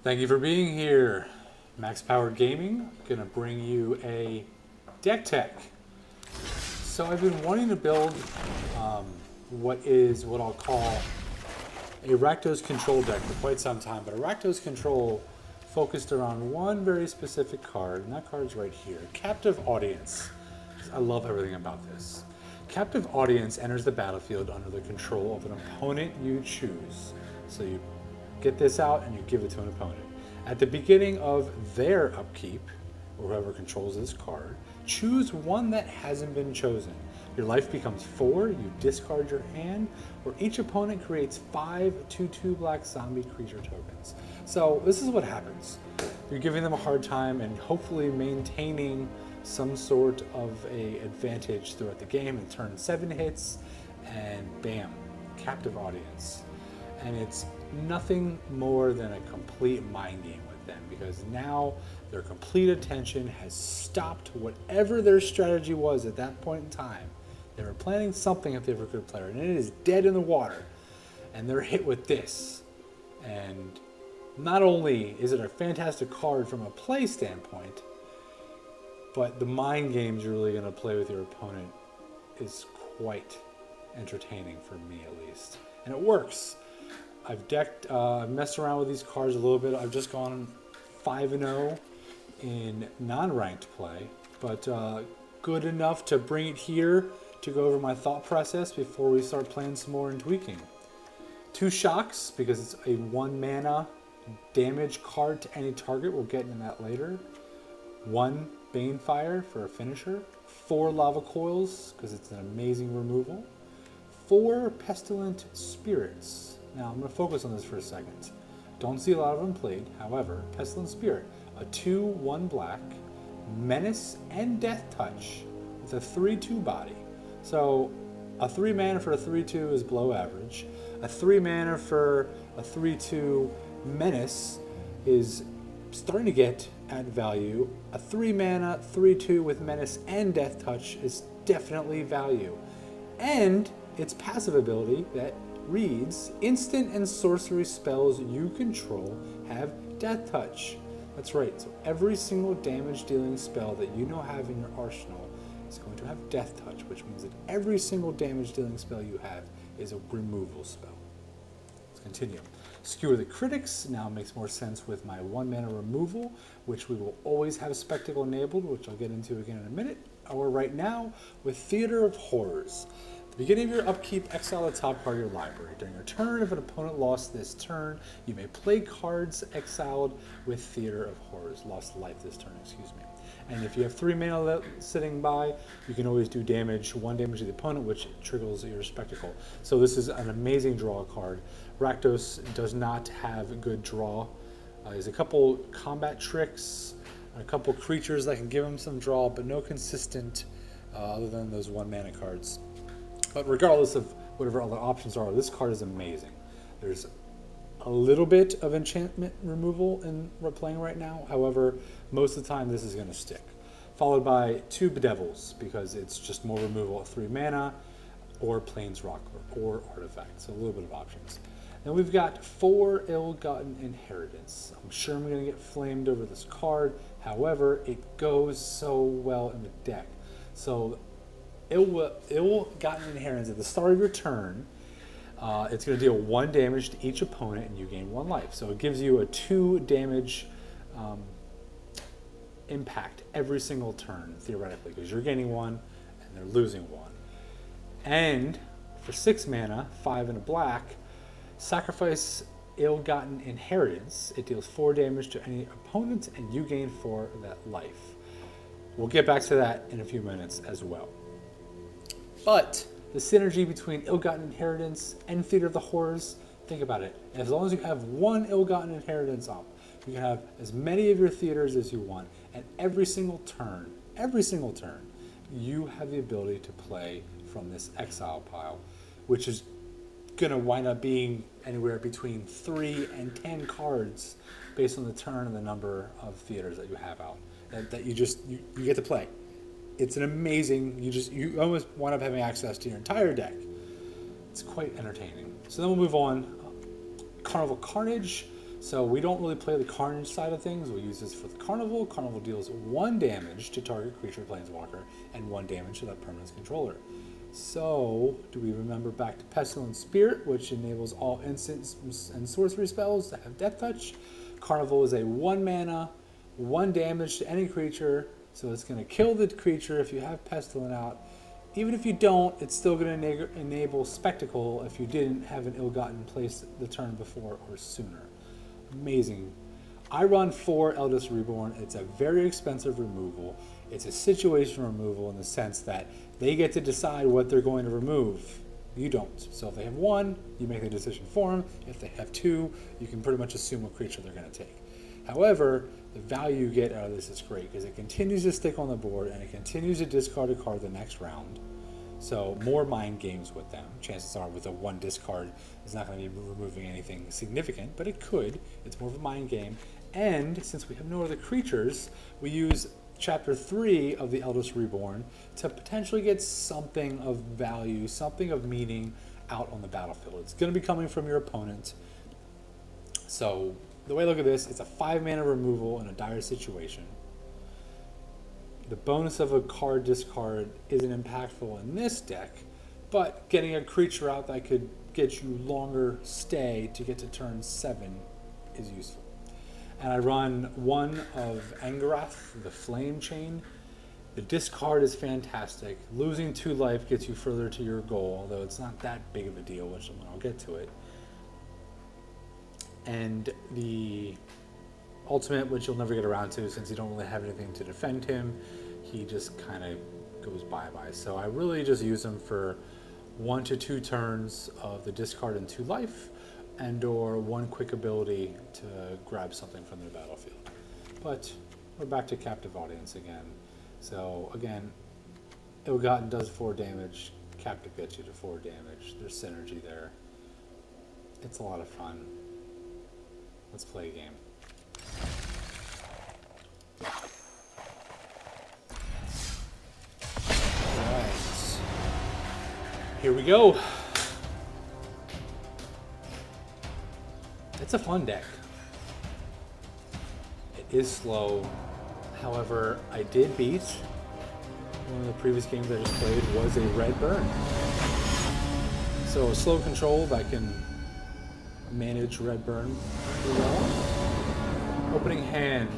Thank you for being here. Max Power Gaming, gonna bring you a deck tech. So I've been wanting to build what I'll call a Raktos control deck for quite some time, but a Raktos control focused around one very specific card, and that card's right here, Captive Audience. I love everything about this. Captive Audience enters the battlefield under the control of an opponent you choose. So you get this out and you give it to an opponent. At the beginning of their upkeep, or whoever controls this card, choose one that hasn't been chosen. Your life becomes 4, you discard your hand, or each opponent creates 5 2/2 black zombie creature tokens. So this is what happens. You're giving them a hard time and hopefully maintaining some sort of a advantage throughout the game, and turn 7 hits, and bam, Captive Audience. And it's nothing more than a complete mind game with them, because now their complete attention has stopped whatever their strategy was at that point in time. They were planning something if they were a good player, and it is dead in the water, and they're hit with this. And not only is it a fantastic card from a play standpoint, but the mind games you're really going to play with your opponent is quite entertaining, for me at least. And it works. I've messed around with these cards a little bit. I've just gone 5-0 in non-ranked play, but good enough to bring it here to go over my thought process before we start playing some more and tweaking. 2 shocks, because it's a 1 mana damage card to any target. We'll get into that later. 1 Banefire for a finisher. 4 Lava Coils, because it's an amazing removal. 4 Pestilent Spirits. Now, I'm going to focus on this for a second. Don't see a lot of them played. However, Pestilent Spirit, a 2/1 black, Menace and Death Touch with a 3/2 body. So, a 3 mana for a 3/2 is below average. A 3 mana for a 3/2 Menace is starting to get at value. A 3 mana 3/2 with Menace and Death Touch is definitely value. And its passive ability that reads, instant and sorcery spells you control have Death Touch. That's right, so every single damage dealing spell that you know have in your arsenal is going to have Death Touch, which means that every single damage dealing spell you have is a removal spell. Let's continue. Skewer the Critics now makes more sense with my 1 mana removal, which we will always have Spectacle enabled, which I'll get into again in a minute. Or right now with Theater of Horrors. At the beginning of your upkeep, exile the top card of your library. During your turn, if an opponent lost this turn, you may play cards exiled with Theater of Horrors. Lost life this turn, excuse me. And if you have 3 mana sitting by, you can always do damage, 1 damage to the opponent, which triggers your Spectacle. So this is an amazing draw card. Raktos does not have good draw. There's a couple combat tricks, a couple creatures that can give him some draw, but no consistent other than those 1 mana cards. But regardless of whatever other options are, this card is amazing. There's a little bit of enchantment removal in we're playing right now. However, most of the time this is going to stick. Followed by 2 Bedevils, because it's just more removal at 3 mana, or Planeswalker, or Artifact. So a little bit of options. Then we've got 4 Ill-Gotten Inheritance. I'm sure I'm going to get flamed over this card. However, it goes so well in the deck. So Ill-Gotten Inheritance at the start of your turn, it's going to deal 1 damage to each opponent, and you gain 1 life. So it gives you a 2 damage impact every single turn, theoretically, because you're gaining 1 and they're losing 1. And for 6 mana, 5 and a black, sacrifice Ill-Gotten Inheritance. It deals 4 damage to any opponent, and you gain 4 of that life. We'll get back to that in a few minutes as well. But the synergy between Ill-Gotten Inheritance and Theater of the Horrors, think about it. As long as you have 1 Ill-Gotten Inheritance up, you can have as many of your theaters as you want, and every single turn, you have the ability to play from this exile pile, which is going to wind up being anywhere between 3 and 10 cards based on the turn and the number of theaters that you have out that you get to play. It's an amazing, you almost wind up having access to your entire deck. It's quite entertaining. So then we'll move on. Carnival Carnage So we don't really play the Carnage side of things. We use this for the Carnival. Carnival deals 1 damage to target creature, planeswalker, and 1 damage to that permanent's controller. So, do we remember back to Pestilent Spirit, which enables all instants and sorcery spells that have Death Touch? Carnival is a 1 mana, 1 damage to any creature, so it's going to kill the creature if you have Pestilent out. Even if you don't, it's still going to enable Spectacle if you didn't have an Ill-Gotten place the turn before or sooner. Amazing. I run 4 Eldest Reborn. It's a very expensive removal. It's a situation removal in the sense that they get to decide what they're going to remove. You don't. So if they have 1, you make the decision for them. If they have 2, you can pretty much assume what creature they're going to take. However, the value you get out of this is great because it continues to stick on the board and it continues to discard a card the next round. So more mind games with them. Chances are with a 1 discard, it's not going to be removing anything significant, but it could. It's more of a mind game. And since we have no other creatures, we use Chapter 3 of the Eldest Reborn to potentially get something of value, something of meaning out on the battlefield. It's going to be coming from your opponent. So the way I look at this, it's a 5 mana removal in a dire situation. The bonus of a card discard isn't impactful in this deck, but getting a creature out that could get you longer stay to get to turn 7 is useful. And I run 1 of Angrath, the Flame Chain. The discard is fantastic. Losing 2 life gets you further to your goal, although it's not that big of a deal, which I'll get to it. And the ultimate, which you'll never get around to since you don't really have anything to defend him, he just kind of goes bye-bye. So I really just use him for 1 to 2 turns of the discard and 2 life, and or 1 quick ability to grab something from the battlefield. But we're back to Captive Audience again. So again, Ill-Gotten does 4 damage, Captive gets you to 4 damage. There's synergy there. It's a lot of fun. Let's play a game. Alright. Here we go. It's a fun deck. It is slow. However, I did beat one of the previous games I just played was a red burn. So a slow control that can manage red burn pretty well. Opening hand,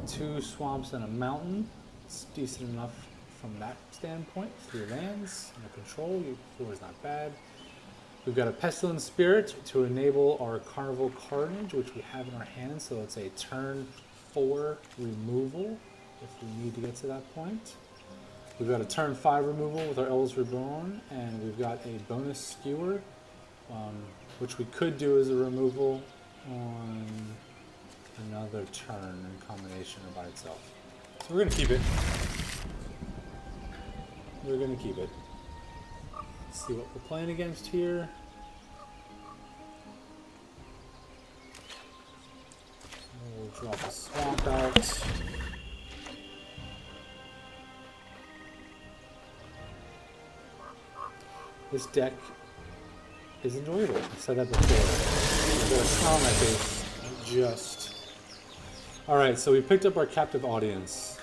2 swamps and a mountain. It's decent enough from that standpoint. 3 lands and a control. Your 4 is not bad. We've got a Pestilent Spirit to enable our Carnival Carnage, which we have in our hand, so it's a turn 4 removal if we need to get to that point. We've got a turn 5 removal with our Eldest Reborn, and we've got a bonus Skewer, which we could do as a removal on another turn in combination or by itself. So we're going to keep it. We're going to keep it. Let's see what we're playing against here. We'll drop a swamp out. This deck is enjoyable. I've said that before. I've got a crown my face. Just. Alright, so we picked up our Captive Audience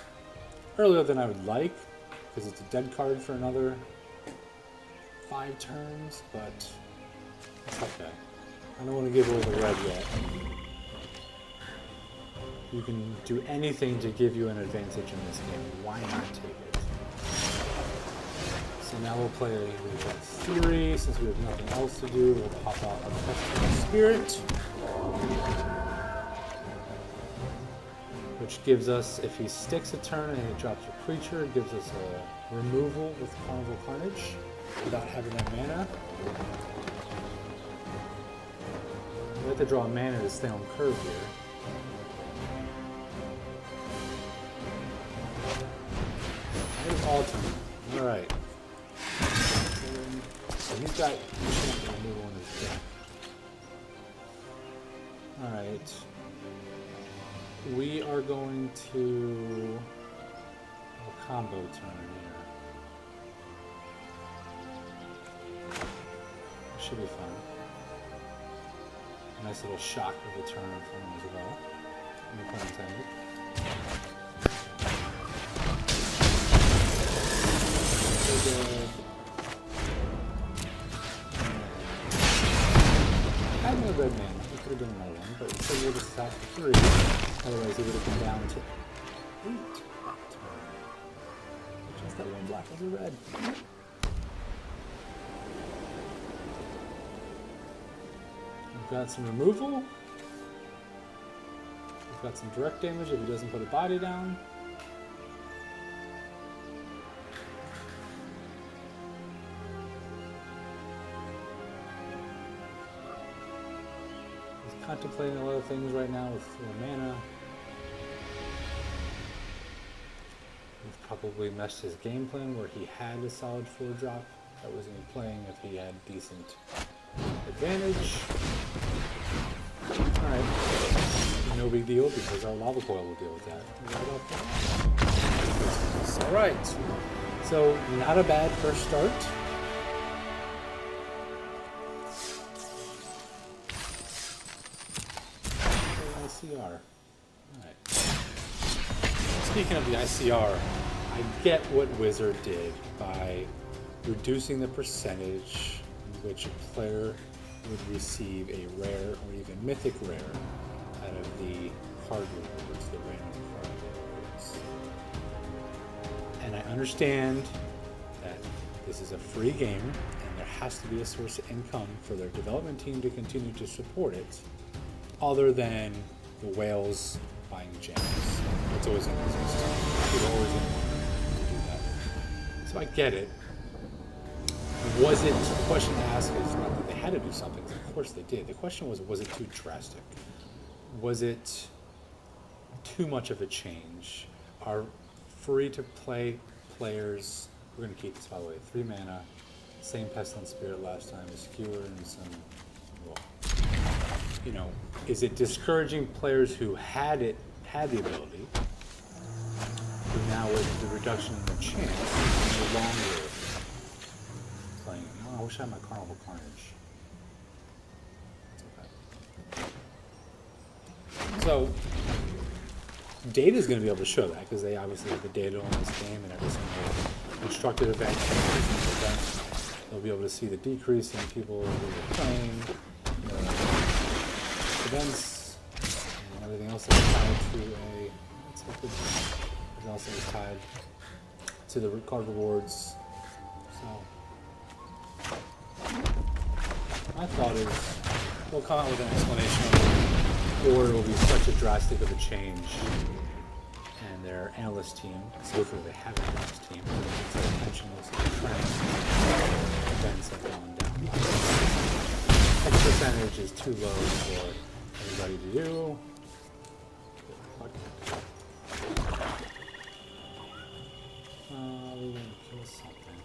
earlier than I would like, because it's a dead card for another 5 turns, but it's okay. I don't want to give away the red yet. You can do anything to give you an advantage in this game. Why not take it? So now we'll play Reset 3. Since we have nothing else to do, we'll pop out our Pestilent Spirit, which gives us, if he sticks a turn and he drops a creature, it gives us a removal with Carnival Carnage without having that mana. We have to draw a mana to stay on curve here. There's Autumn. Alright. So he's got removal in his deck. Alright. We are going to have a combo turn here. Should be fun. A nice little shock of the turn for him as well. No pun intended. So good. I have no red mana. It could have been another one, but instead we'll just attack for 3. Otherwise, it would have come down to 8. Just that one black as a red. We've got some removal. We've got some direct damage if he doesn't put a body down. He's contemplating a lot of things right now with 4 mana. He's probably messed his game plan where he had a solid 4-drop that was going to be playing if he had decent advantage. Alright. No big deal because our Lava Coil will deal with that. Alright. So, not a bad first start. ICR. Alright. Speaking of the ICR, I get what Wizard did by reducing the percentage in which a player would receive a rare or even mythic rare out of the card rewards, the random card rewards. And I understand that this is a free game and there has to be a source of income for their development team to continue to support it, other than the whales buying gems. It's always going to exist. People are always going to do that. So I get it. Was it, the question to ask is not that they had to do something, of course they did. The question was it too drastic? Was it too much of a change? Are free-to-play players, we're going to keep this by the way, 3 mana, same Pestilent Spirit last time, a Skewer and some, well, you know, is it discouraging players who had the ability, who now with the reduction in the chance, no longer playing? Oh, I wish I had my Carnival Carnage. It's okay. So, data is going to be able to show that because they obviously have the data on this game and every single constructed event, they'll be able to see the decrease in people who are playing, events, and everything else that's tied to a. Everything else that is tied to the card rewards. So, my thought is we'll come out with an explanation of it, or it will be such a drastic of a change. And their analyst team, so hopefully they have an analyst team, instead of mentioning those trends, events have gone down. X percentage is too low for anybody to do. We're going to kill something.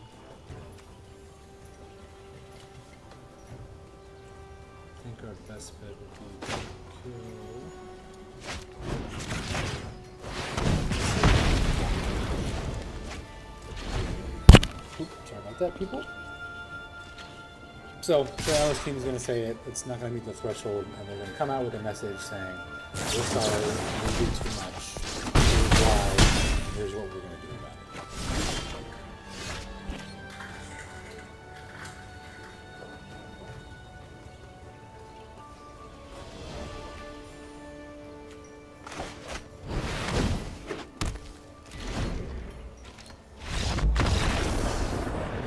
I think our best bet would be to kill. Sorry about that, people. So, the analyst team is going to say it's not going to meet the threshold, and they're going to come out with a message saying, we're sorry, we do too much, here's why, and here's what we're going to do about it.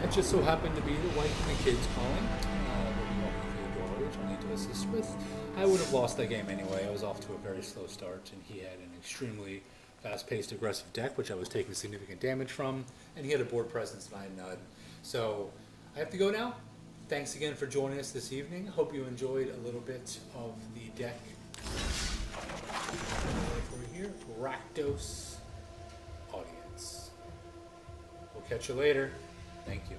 It just so happened to be the wife and the kids calling. Which I need to assist with. I would have lost that game anyway. I was off to a very slow start, and he had an extremely fast-paced, aggressive deck, which I was taking significant damage from, and he had a board presence and I had none. So I have to go now. Thanks again for joining us this evening. Hope you enjoyed a little bit of the deck. Over here, Raktos Audience. We'll catch you later. Thank you.